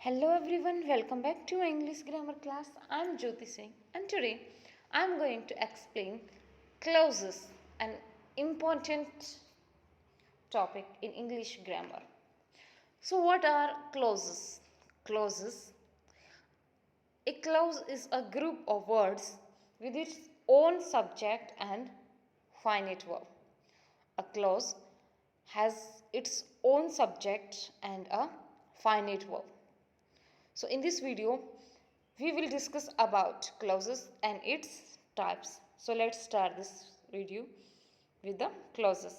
Hello everyone, welcome back to my English grammar class. I am Jyoti Singh and today I am going to explain clauses, an important topic in English grammar. So what are clauses? Clauses. A clause is a group of words with its own subject and finite verb. A clause has its own subject and a finite verb. So in this video, we will discuss about clauses and its types. So let's start this video with the clauses.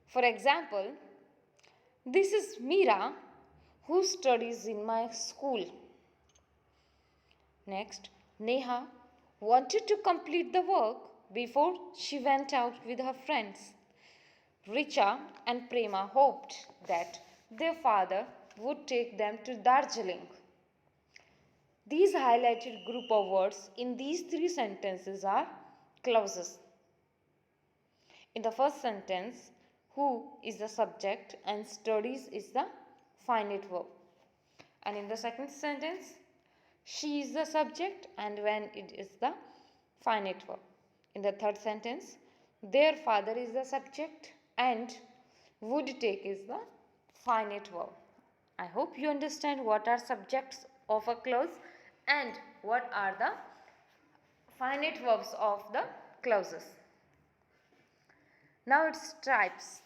For example, this is Meera who studies in my school. Next, Neha wanted to complete the work before she went out with her friends. Richa and Prema hoped that their father would take them to Darjeeling. These highlighted group of words in these three sentences are clauses. In the first sentence, who is the subject and studies is the finite verb. And in the second sentence, she is the subject and when it is the finite verb. In the third sentence, their father is the subject and would take is the finite verb. I hope you understand what are subjects of a clause and what are the finite verbs of the clauses. Now its types.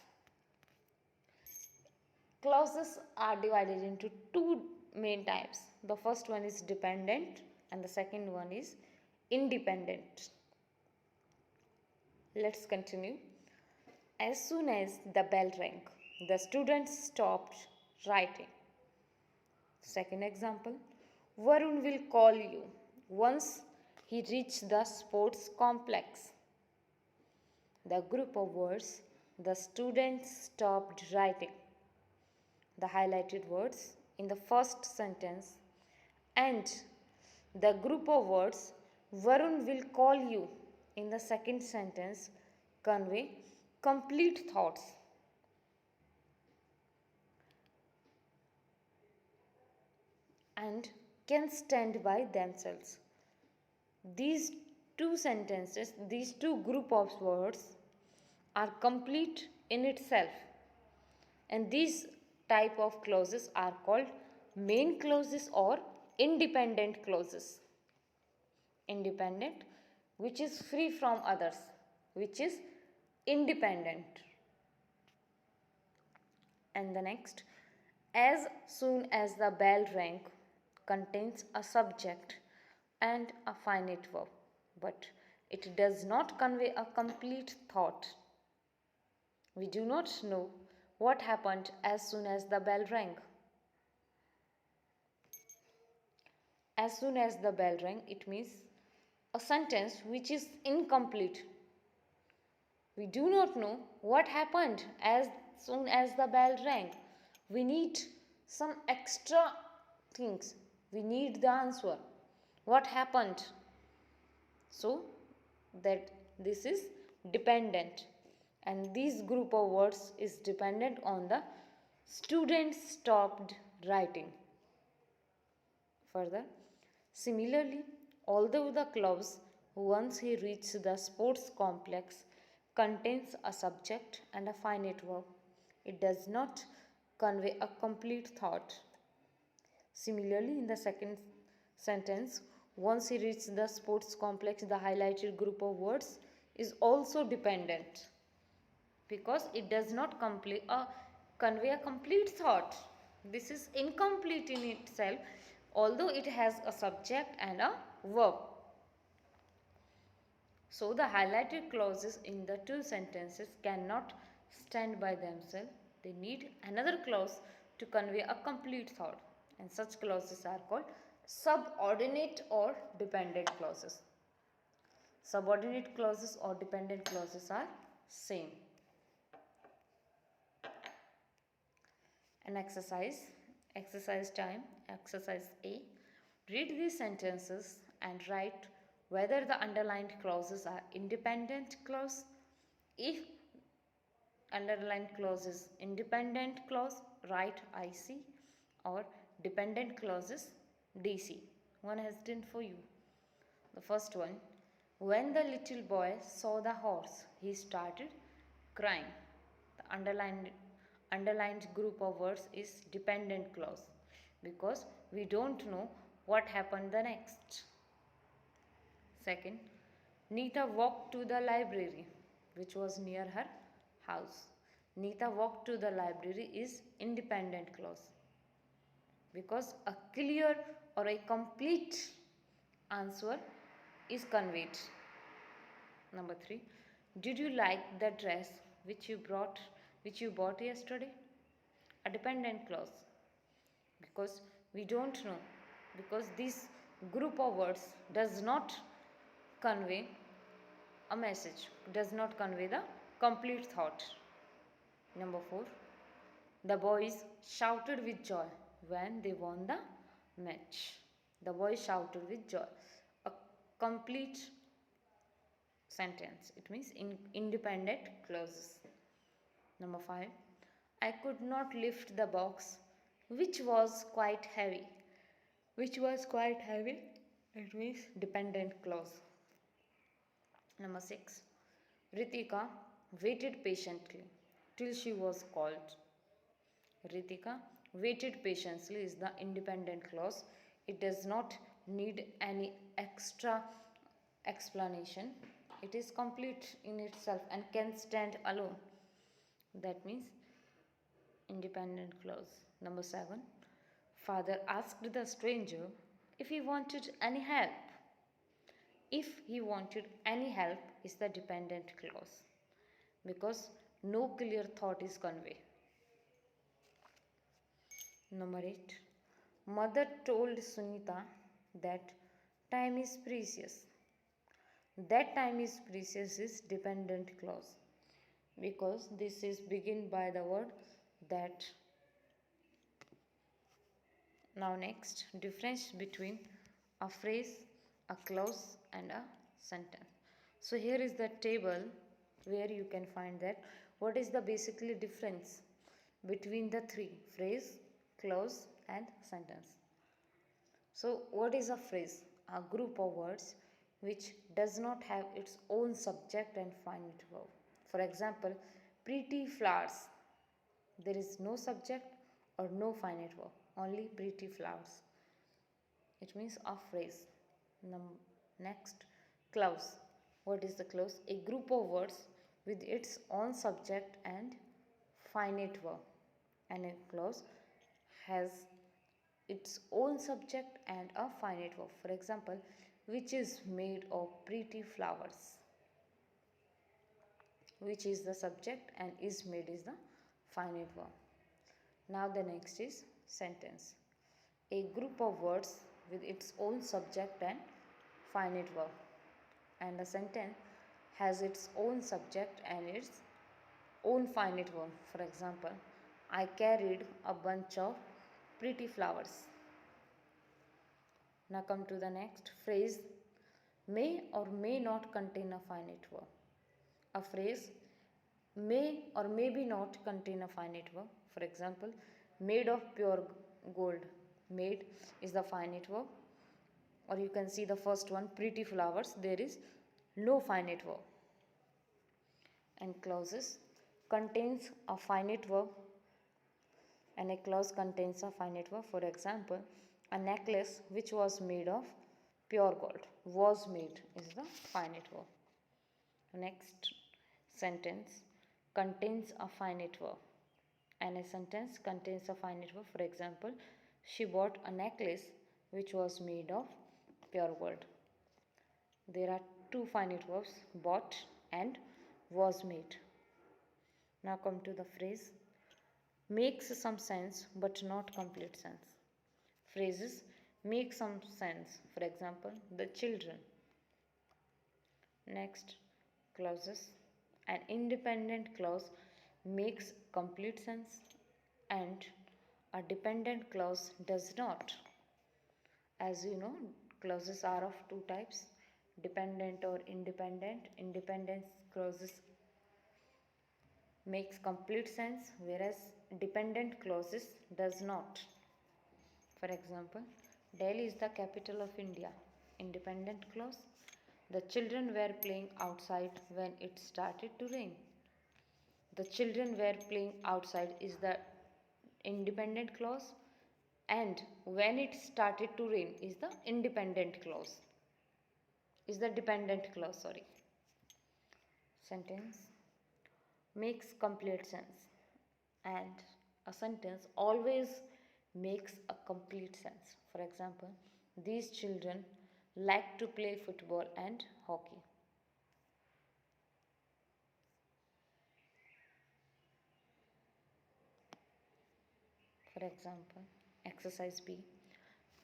Clauses are divided into two main types. The first one is dependent and the second one is independent. Let's continue. As soon as the bell rang, the students stopped writing. Second example, Varun will call you once he reached the sports complex. The group of words, the students stopped writing. The highlighted words in the first sentence and the group of words, Varun will call you in the second sentence convey complete thoughts. And can stand by themselves. These two sentences, these two group of words are complete in itself. And these type of clauses are called main clauses or independent clauses. Independent, which is free from others, which is independent. And the next, as soon as the bell rang, contains a subject and a finite verb, but it does not convey a complete thought. We do not know what happened as soon as the bell rang. As soon as the bell rang, it means a sentence which is incomplete. We do not know what happened as soon as the bell rang. We need some extra things. We need the answer. What happened? So that this is dependent. And this group of words is dependent on the students stopped writing. Further, similarly, although the clause once he reached the sports complex contains a subject and a finite verb, it does not convey a complete thought. Similarly, in the second sentence, once he reached the sports complex, the highlighted group of words is also dependent because it does not convey a complete thought. This is incomplete in itself, although it has a subject and a verb. So the highlighted clauses in the two sentences cannot stand by themselves. They need another clause to convey a complete thought, and such clauses are called subordinate or dependent clauses. Subordinate clauses or dependent clauses are same. An exercise time, exercise A. Read these sentences and write whether the underlined clauses are independent clause. If underlined clause is independent clause, write IC, or dependent clause is DC. One has done for you. The first one, when the little boy saw the horse, he started crying. The underlined group of words is dependent clause because we don't know what happened the next. Second, Neeta walked to the library, which was near her house. Neeta walked to the library is independent clause because a clear or a complete answer is conveyed. Number 3, did you like the dress which you bought yesterday? A dependent clause because we don't know, because this group of words does not convey a message, does not convey the complete thought. Number 4, the boys shouted with joy when they won the match. The boys shouted with joy. A complete sentence. It means independent clauses. Number 5, I could not lift the box which was quite heavy. Which was quite heavy. It means dependent clause. Number 6, Ritika waited patiently till she was called. Ritika waited patiently is the independent clause. It does not need any extra explanation. It is complete in itself and can stand alone. That means independent clause. Number 7, father asked the stranger if he wanted any help. If he wanted any help is the dependent clause because no clear thought is conveyed. Number 8, mother told Sunita that time is precious. That time is precious is dependent clause because this is begin by the word that. Now next, difference between a phrase, a clause and a sentence. So here is the table where you can find that what is the basically difference between the three: phrase, clause and sentence. So what is a phrase? A group of words which does not have its own subject and finite verb. For example, pretty flowers. There is no subject or no finite verb, only pretty flowers. It means a phrase. Next, clause. What is the clause? A group of words with its own subject and finite verb. And a clause has its own subject and a finite verb. For example, which is made of pretty flowers. Which is the subject and is made is the finite verb. Now the next is sentence. A group of words with its own subject and finite verb. And a sentence has its own subject and its own finite verb. For example, I carried a bunch of pretty flowers. Now come to the next phrase. May or may not contain a finite verb. A phrase may or may be not contain a finite verb. For example, made of pure gold. Made is the finite verb. Or you can see the first one, pretty flowers. There is no finite verb. And clauses contains a finite verb. And a clause contains a finite verb. For example, a necklace which was made of pure gold. Was made is the finite verb. Next sentence contains a finite verb. And a sentence contains a finite verb. For example, she bought a necklace which was made of pure gold. There are two finite verbs, bought and was made. Now come to the phrase. Makes some sense but not complete sense. Phrases make some sense. For example, the children. Next, clauses. An independent clause makes complete sense and a dependent clause does not. As you know, clauses are of two types, dependent or independent. Independent clauses makes complete sense, whereas dependent clauses does not. For example, Delhi is the capital of India. Independent clause. The children were playing outside when it started to rain. The children were playing outside is the independent clause, and when it started to rain is the independent clause. Is the dependent clause, sorry. Sentence makes complete sense, and a sentence always makes a complete sense. For example, these children like to play football and hockey. For example, exercise B.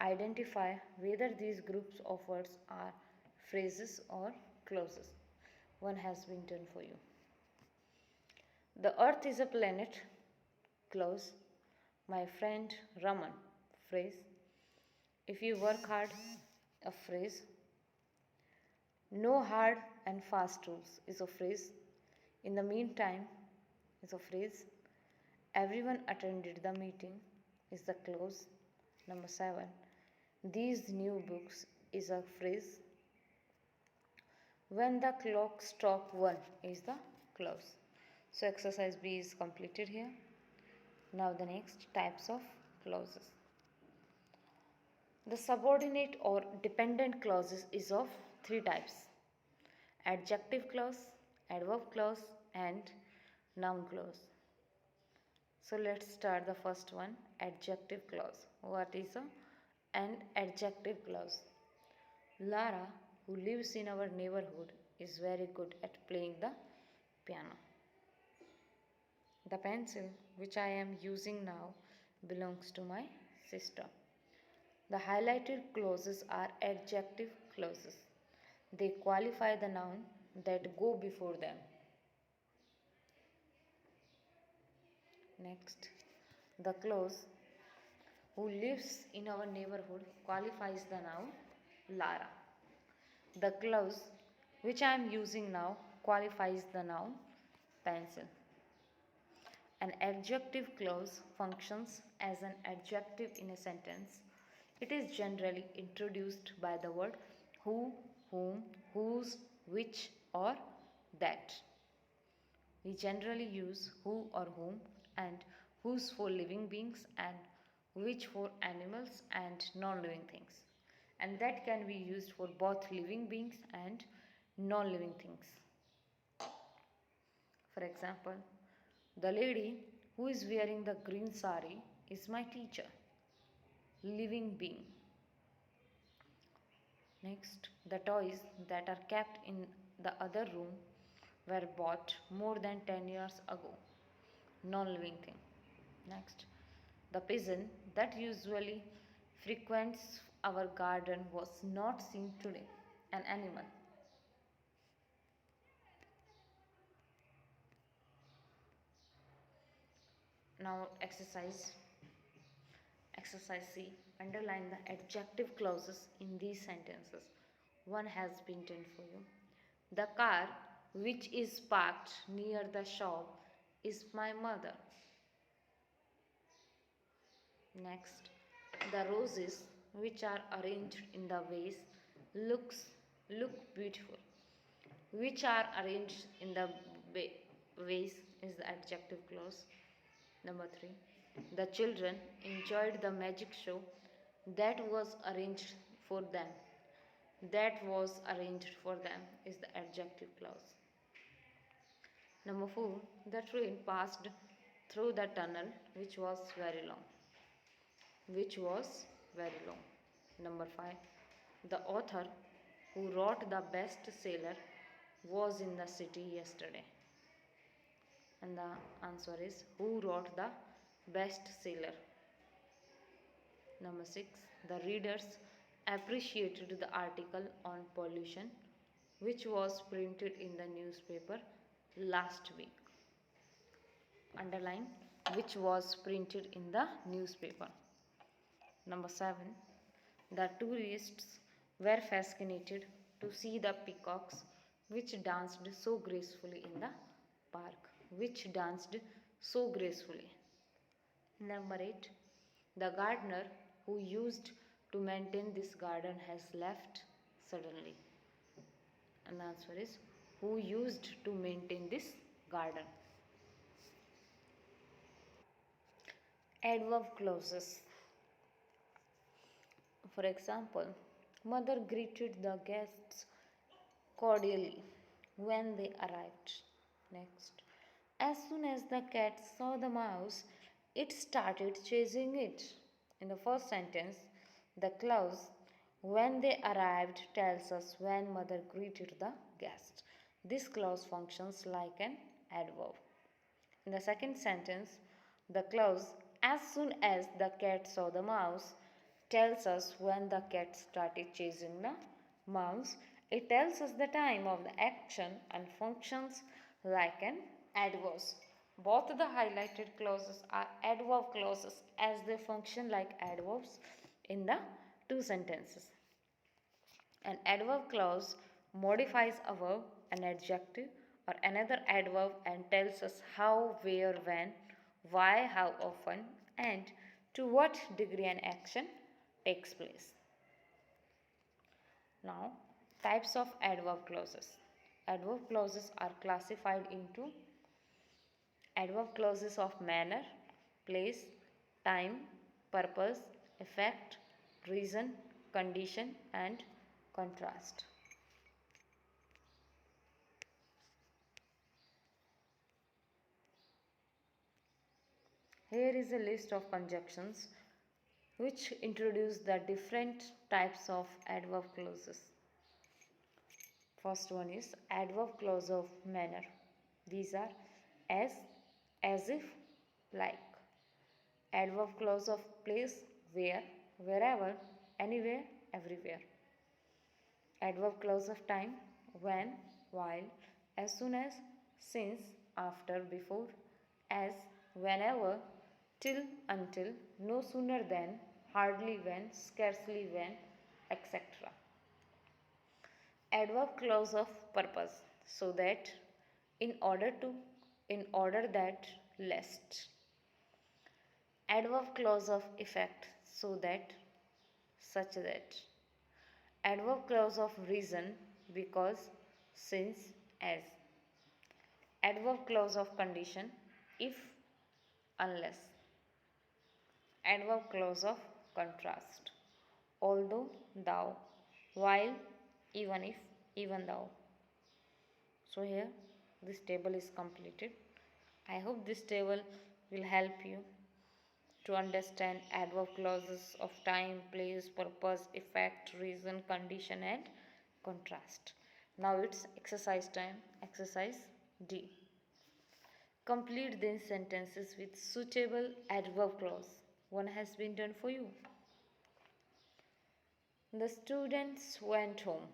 Identify whether these groups of words are phrases or clauses. One has been done for you. The earth is a planet. Clause. My friend Raman. Phrase. If you work hard. A phrase. No hard and fast rules is a phrase. In the meantime is a phrase. Everyone attended the meeting is the clause. Number 7. These new books is a phrase. When the clock struck 1 is the clause. So exercise B is completed here. Now the next types of clauses. The subordinate or dependent clauses is of 3 types. Adjective clause, adverb clause and noun clause. So let's start the first one, adjective clause. What is an adjective clause? Lara, who lives in our neighborhood, is very good at playing the piano. The pencil which I am using now belongs to my sister. The highlighted clauses are adjective clauses. They qualify the noun that go before them. Next, the clause who lives in our neighborhood qualifies the noun Lara. The clause which I am using now qualifies the noun pencil. An adjective clause functions as an adjective in a sentence. It is generally introduced by the word who, whom, whose, which, or that. We generally use who or whom and whose for living beings and which for animals and non-living things. And that can be used for both living beings and non-living things. For example, the lady who is wearing the green sari is my teacher, living being. Next, the toys that are kept in the other room were bought more than 10 years ago, non-living thing. Next, the pigeon that usually frequents our garden was not seen today, an animal. Now exercise C, underline the adjective clauses in these sentences. One has been done for you. The car which is parked near the shop is my mother. Next, the roses which are arranged in the vase look beautiful. Which are arranged in the vase is the adjective clause. Number 3. The children enjoyed the magic show that was arranged for them. That was arranged for them is the adjective clause. Number 4. The train passed through the tunnel which was very long. Which was very long. Number 5. The author who wrote the bestseller was in the city yesterday. And the answer is who wrote the bestseller. Number 6. The readers appreciated the article on pollution which was printed in the newspaper last week. Underline which was printed in the newspaper. Number 7. The tourists were fascinated to see the peacocks which danced so gracefully in the park. which danced so gracefully. Number 8. The gardener who used to maintain this garden has left suddenly. And the answer is who used to maintain this garden. Adverb clauses. For example, mother greeted the guests cordially when they arrived. Next, as soon as the cat saw the mouse, it started chasing it. In the first sentence, the clause when they arrived tells us when mother greeted the guest. This clause functions like an adverb. In the second sentence, the clause as soon as the cat saw the mouse tells us when the cat started chasing the mouse. It tells us the time of the action and functions like an adverb. Both the highlighted clauses are adverb clauses as they function like adverbs in the two sentences. An adverb clause modifies a verb, an adjective, or another adverb and tells us how, where, when, why, how often, and to what degree an action takes place. Now, types of adverb clauses. Adverb clauses are classified into adverb clauses of manner, place, time, purpose, effect, reason, condition, and contrast. Here is a list of conjunctions which introduce the different types of adverb clauses. First one is adverb clause of manner. These are as if, like. Adverb clause of place, where, wherever, anywhere, everywhere. Adverb clause of time, when, while, as soon as, since, after, before, as, whenever, till, until, no sooner than, hardly when, scarcely when, etc. Adverb clause of purpose, so that, in order to, in order that, lest. Adverb clause of effect, so that, such that. Adverb clause of reason, because, since, as. Adverb clause of condition, if, unless. Adverb clause of contrast, although, thou, while, even if, even though. So here this table is completed. I hope this table will help you to understand adverb clauses of time, place, purpose, effect, reason, condition, and contrast. Now it's exercise time. Exercise D. Complete these sentences with suitable adverb clause. One has been done for you. The students went home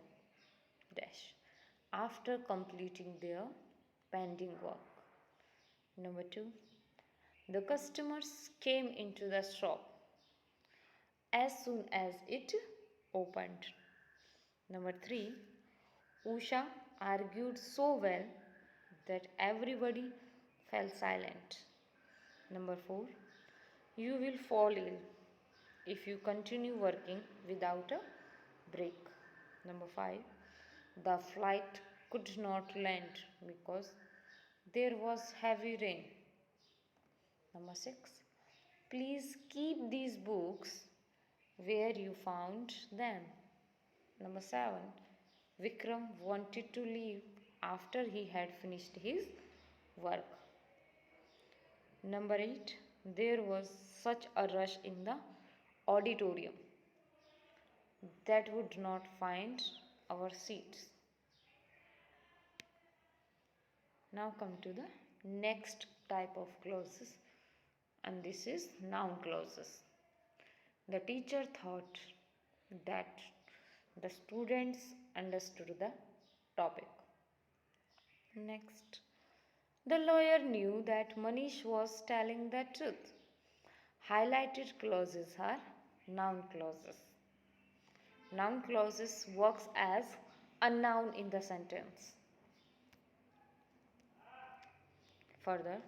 dash after completing their pending work. Number 2. The customers came into the shop as soon as it opened. Number 3. Usha argued so well that everybody fell silent. Number 4. You will fall ill if you continue working without a break. Number 5. The flight could not land because there was heavy rain. Number 6. Please keep these books where you found them. Number 7. Vikram wanted to leave after he had finished his work. Number 8. There was such a rush in the auditorium that would not find our seats. Now come to the next type of clauses, and this is noun clauses. The teacher thought that the students understood the topic. Next, the lawyer knew that Manish was telling the truth. Highlighted clauses are noun clauses. Noun clauses works as a noun in the sentence. Further,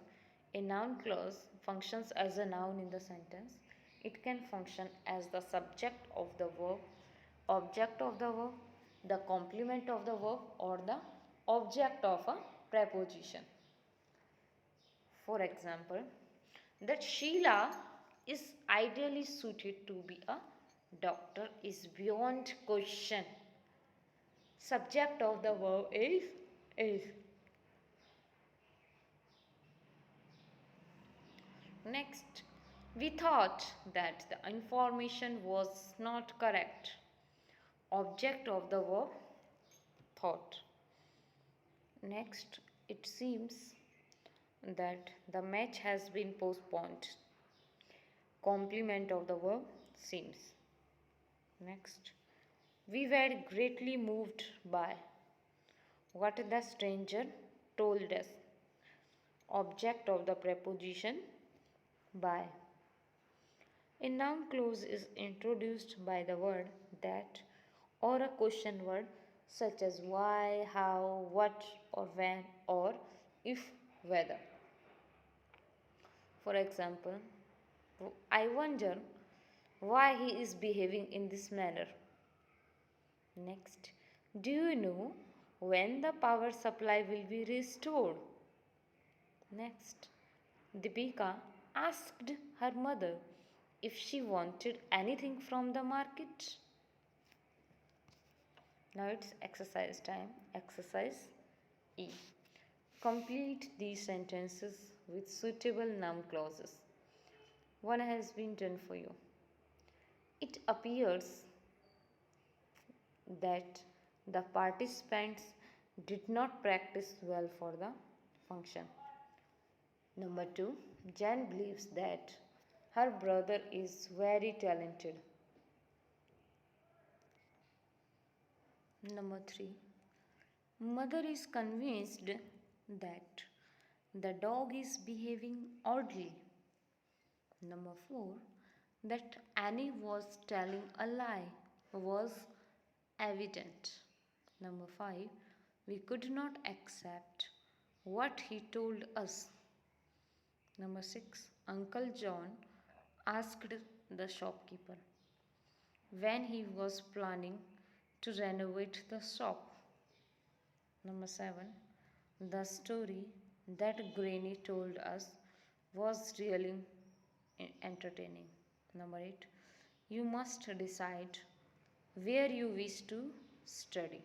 a noun clause functions as a noun in the sentence. It can function as the subject of the verb, object of the verb, the complement of the verb, or the object of a preposition. For example, that Sheila is ideally suited to be a doctor is beyond question. Subject of the verb is. Next, we thought that the information was not correct. Object of the verb thought. Next, it seems that the match has been postponed. Complement of the verb seems. Next, we were greatly moved by what the stranger told us. Object of the preposition by. A noun clause is introduced by the word that or a question word such as why, how, what, or when, or if, whether. For example, I wonder why he is behaving in this manner. Next, do you know when the power supply will be restored? Next, Deepika asked her mother if she wanted anything from the market. Now it's exercise time. Exercise E. Complete these sentences with suitable noun clauses. One has been done for you. It appears that the participants did not practice well for the function. Number 2, Jan believes that her brother is very talented. Number 3, mother is convinced that the dog is behaving oddly. Number 4, that Annie was telling a lie was evident. Number 5, we could not accept what he told us. Number 6, Uncle John asked the shopkeeper when he was planning to renovate the shop. Number 7, the story that Granny told us was really entertaining. Number 8, you must decide where you wish to study.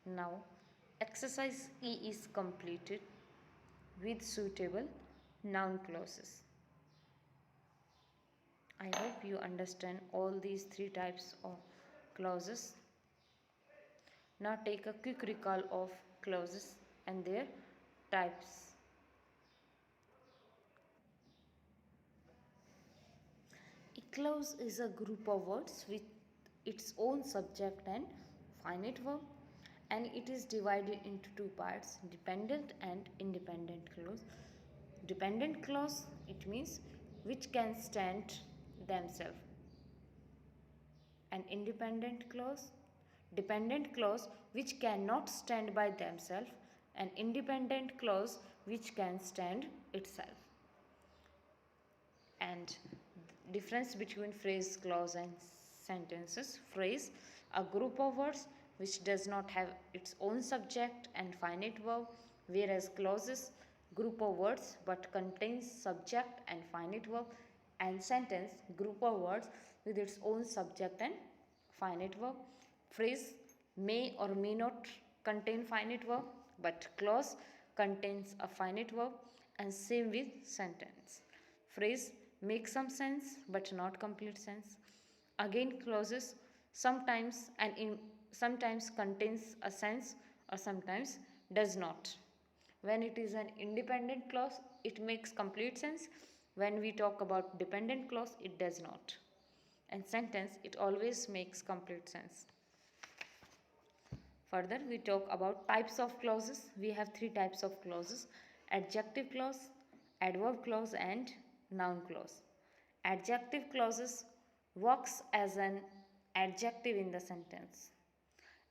Now, exercise E is completed with suitable noun clauses. I hope you understand all these 3 types of clauses. Now take a quick recall of clauses and their types. A clause is a group of words with its own subject and finite verb, and it is divided into 2 parts, dependent and independent clause. Dependent clause, it means which can stand themselves. An independent clause, dependent clause which cannot stand by themselves, an independent clause which can stand itself. And difference between phrase, clause and sentences. Phrase, a group of words which does not have its own subject and finite verb, whereas clauses, group of words but contains subject and finite verb, and sentence, group of words with its own subject and finite verb. Phrase may or may not contain finite verb, but clause contains a finite verb, and same with sentence. Phrase makes some sense but not complete sense. Again, clauses sometimes sometimes contains a sense or sometimes does not. When it is an independent clause, it makes complete sense. When we talk about dependent clause, it does not. And sentence, it always makes complete sense. Further, we talk about types of clauses. We have 3 types of clauses: adjective clause, adverb clause, and noun clause. Adjective clauses works as an adjective in the sentence,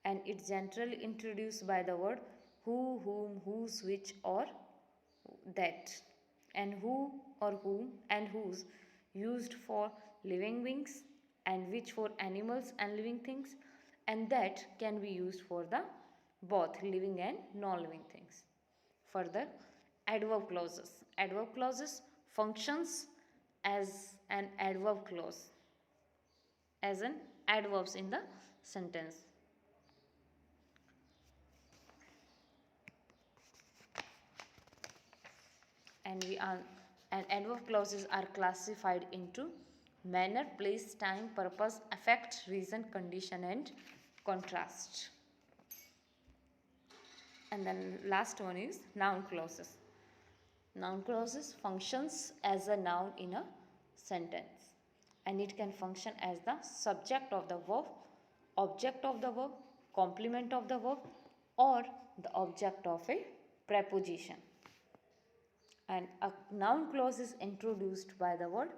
and it's generally introduced by the word who, whom, whose, which, or that, and who or whom and whose used for living beings, and which for animals and living things, and that can be used for the both living and non-living things. Further, adverb clauses. Adverb clauses functions as an adverb clause, as an adverbs in the sentence. And adverb clauses are classified into manner, place, time, purpose, effect, reason, condition, and contrast. And then last one is noun clauses. Noun clauses functions as a noun in a sentence, and it can function as the subject of the verb, object of the verb, complement of the verb, or the object of a preposition. And a noun clause is introduced by the word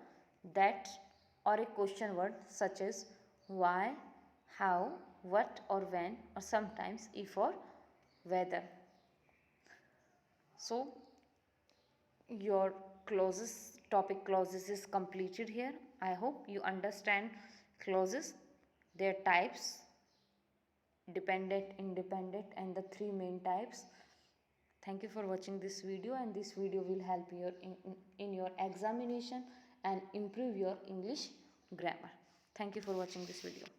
that or a question word such as why, how, what or when, or sometimes if or whether. So your clauses, topic clauses is completed here. I hope you understand clauses, their types, dependent, independent, and the three main types. Thank you for watching this video, and this video will help you in your examination and improve your English grammar. Thank you for watching this video.